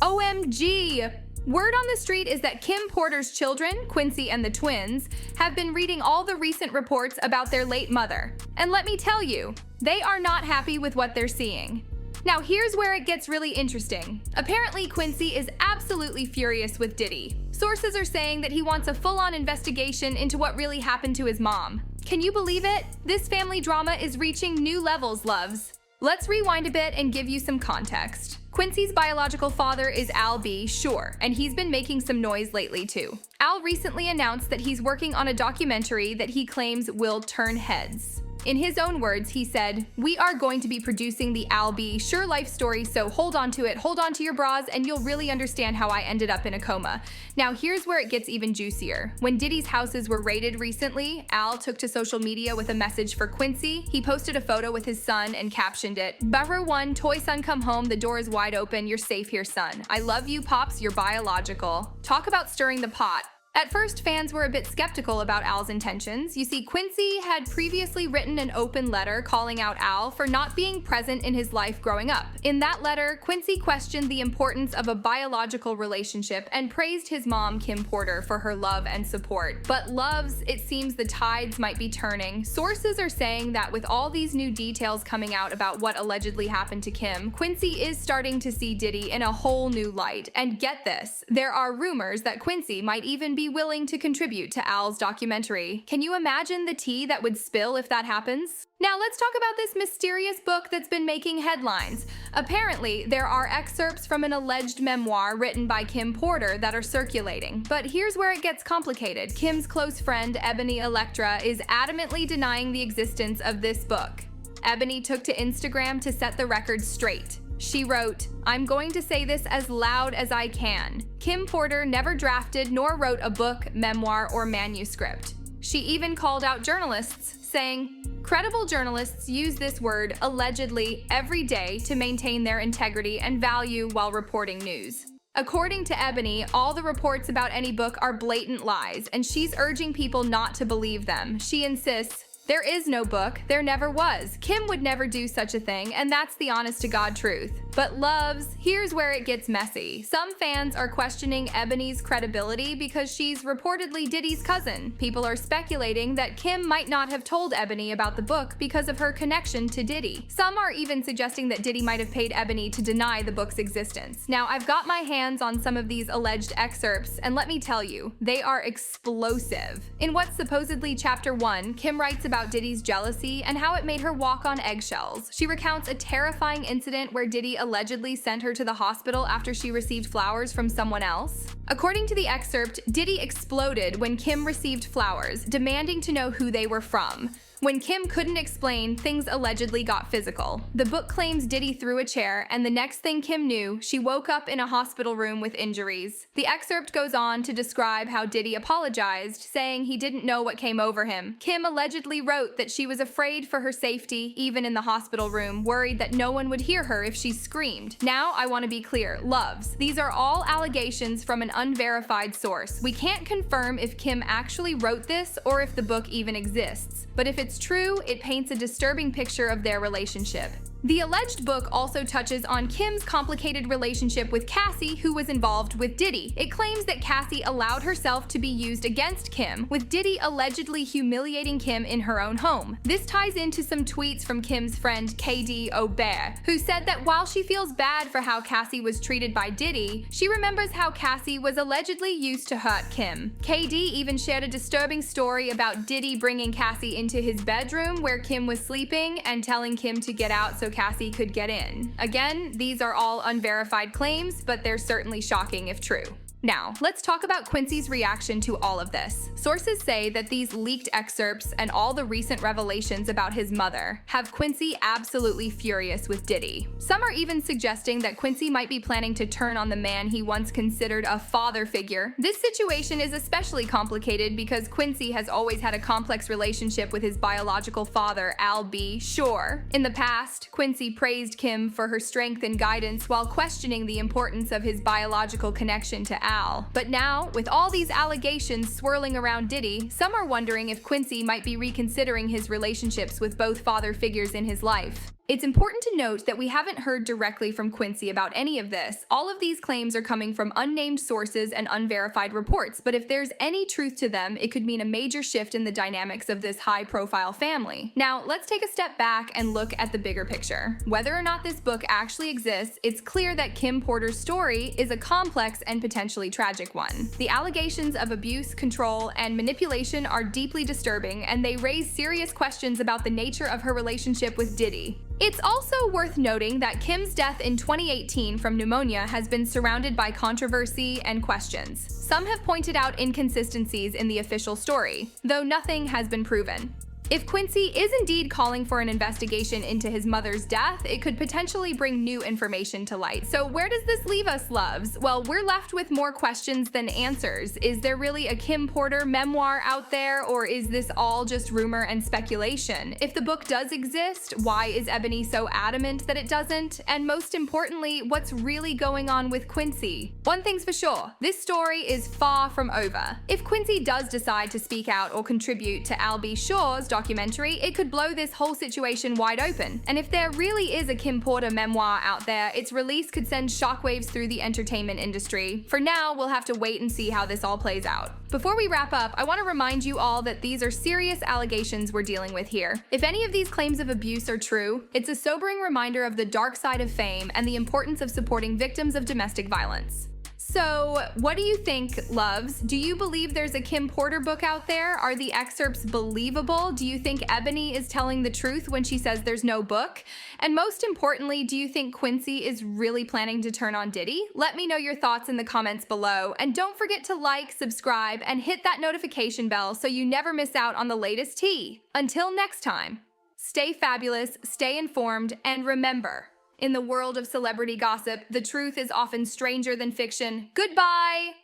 OMG! Word on the street is that Kim Porter's children, Quincy and the twins, have been reading all the recent reports about their late mother. And let me tell you, they are not happy with what they're seeing. Now here's where it gets really interesting. Apparently Quincy is absolutely furious with Diddy. Sources are saying that he wants a full-on investigation into what really happened to his mom. Can you believe it? This family drama is reaching new levels, loves. Let's rewind a bit and give you some context. Quincy's biological father is Al B. Sure, and he's been making some noise lately too. Al recently announced that he's working on a documentary that he claims will turn heads. In his own words, he said, "We are going to be producing the Al B. Sure life story, so hold on to it, hold on to your bras, and you'll really understand how I ended up in a coma." Now here's where it gets even juicier. When Diddy's houses were raided recently, Al took to social media with a message for Quincy. He posted a photo with his son and captioned it, "Buffer one, toy son come home, the door is wide open, you're safe here son. I love you pops, you're biological." Talk about stirring the pot. At first, fans were a bit skeptical about Al's intentions. You see, Quincy had previously written an open letter calling out Al for not being present in his life growing up. In that letter, Quincy questioned the importance of a biological relationship and praised his mom, Kim Porter, for her love and support. But loves, it seems the tides might be turning. Sources are saying that with all these new details coming out about what allegedly happened to Kim, Quincy is starting to see Diddy in a whole new light. And get this, there are rumors that Quincy might even be willing to contribute to Al's documentary. Can you imagine the tea that would spill if that happens? Now let's talk about this mysterious book that's been making headlines. Apparently, there are excerpts from an alleged memoir written by Kim Porter that are circulating. But here's where it gets complicated. Kim's close friend, Ebony Electra, is adamantly denying the existence of this book. Ebony took to Instagram to set the record straight. She wrote, "I'm going to say this as loud as I can. Kim Porter never drafted nor wrote a book, memoir, or manuscript." She even called out journalists, saying, "Credible journalists use this word, allegedly, every day to maintain their integrity and value while reporting news." According to Ebony, all the reports about any book are blatant lies, and she's urging people not to believe them. She insists, "There is no book, there never was. Kim would never do such a thing, and that's the honest-to-God truth." But loves, here's where it gets messy. Some fans are questioning Ebony's credibility because she's reportedly Diddy's cousin. People are speculating that Kim might not have told Ebony about the book because of her connection to Diddy. Some are even suggesting that Diddy might have paid Ebony to deny the book's existence. Now, I've got my hands on some of these alleged excerpts, and let me tell you, they are explosive. In what's supposedly Chapter 1, Kim writes about Diddy's jealousy and how it made her walk on eggshells. She recounts a terrifying incident where Diddy allegedly sent her to the hospital after she received flowers from someone else. According to the excerpt, Diddy exploded when Kim received flowers, demanding to know who they were from. When Kim couldn't explain, things allegedly got physical. The book claims Diddy threw a chair, and the next thing Kim knew, she woke up in a hospital room with injuries. The excerpt goes on to describe how Diddy apologized, saying he didn't know what came over him. Kim allegedly wrote that she was afraid for her safety, even in the hospital room, worried that no one would hear her if she screamed. Now, I want to be clear, loves, these are all allegations from an unverified source. We can't confirm if Kim actually wrote this or if the book even exists. But if it's true, it paints a disturbing picture of their relationship. The alleged book also touches on Kim's complicated relationship with Cassie, who was involved with Diddy. It claims that Cassie allowed herself to be used against Kim, with Diddy allegedly humiliating Kim in her own home. This ties into some tweets from Kim's friend KD O'Bear, who said that while she feels bad for how Cassie was treated by Diddy, she remembers how Cassie was allegedly used to hurt Kim. KD even shared a disturbing story about Diddy bringing Cassie into his bedroom where Kim was sleeping and telling Kim to get out so Cassie could get in. Again, these are all unverified claims, but they're certainly shocking if true. Now, let's talk about Quincy's reaction to all of this. Sources say that these leaked excerpts and all the recent revelations about his mother have Quincy absolutely furious with Diddy. Some are even suggesting that Quincy might be planning to turn on the man he once considered a father figure. This situation is especially complicated because Quincy has always had a complex relationship with his biological father, Al B. Sure. In the past, Quincy praised Kim for her strength and guidance while questioning the importance of his biological connection to Al. But now, with all these allegations swirling around Diddy, some are wondering if Quincy might be reconsidering his relationships with both father figures in his life. It's important to note that we haven't heard directly from Quincy about any of this. All of these claims are coming from unnamed sources and unverified reports, but if there's any truth to them, it could mean a major shift in the dynamics of this high-profile family. Now, let's take a step back and look at the bigger picture. Whether or not this book actually exists, it's clear that Kim Porter's story is a complex and potentially tragic one. The allegations of abuse, control, and manipulation are deeply disturbing, and they raise serious questions about the nature of her relationship with Diddy. It's also worth noting that Kim's death in 2018 from pneumonia has been surrounded by controversy and questions. Some have pointed out inconsistencies in the official story, though nothing has been proven. If Quincy is indeed calling for an investigation into his mother's death, it could potentially bring new information to light. So where does this leave us, loves? Well, we're left with more questions than answers. Is there really a Kim Porter memoir out there, or is this all just rumor and speculation? If the book does exist, why is Ebony so adamant that it doesn't? And most importantly, what's really going on with Quincy? One thing's for sure, this story is far from over. If Quincy does decide to speak out or contribute to Al B. Shaw's documentary, it could blow this whole situation wide open. And if there really is a Kim Porter memoir out there, its release could send shockwaves through the entertainment industry. For now, we'll have to wait and see how this all plays out. Before we wrap up, I want to remind you all that these are serious allegations we're dealing with here. If any of these claims of abuse are true, it's a sobering reminder of the dark side of fame and the importance of supporting victims of domestic violence. So, what do you think, loves? Do you believe there's a Kim Porter book out there? Are the excerpts believable? Do you think Ebony is telling the truth when she says there's no book? And most importantly, do you think Quincy is really planning to turn on Diddy? Let me know your thoughts in the comments below. And don't forget to like, subscribe, and hit that notification bell so you never miss out on the latest tea. Until next time, stay fabulous, stay informed, and remember, in the world of celebrity gossip, the truth is often stranger than fiction. Goodbye!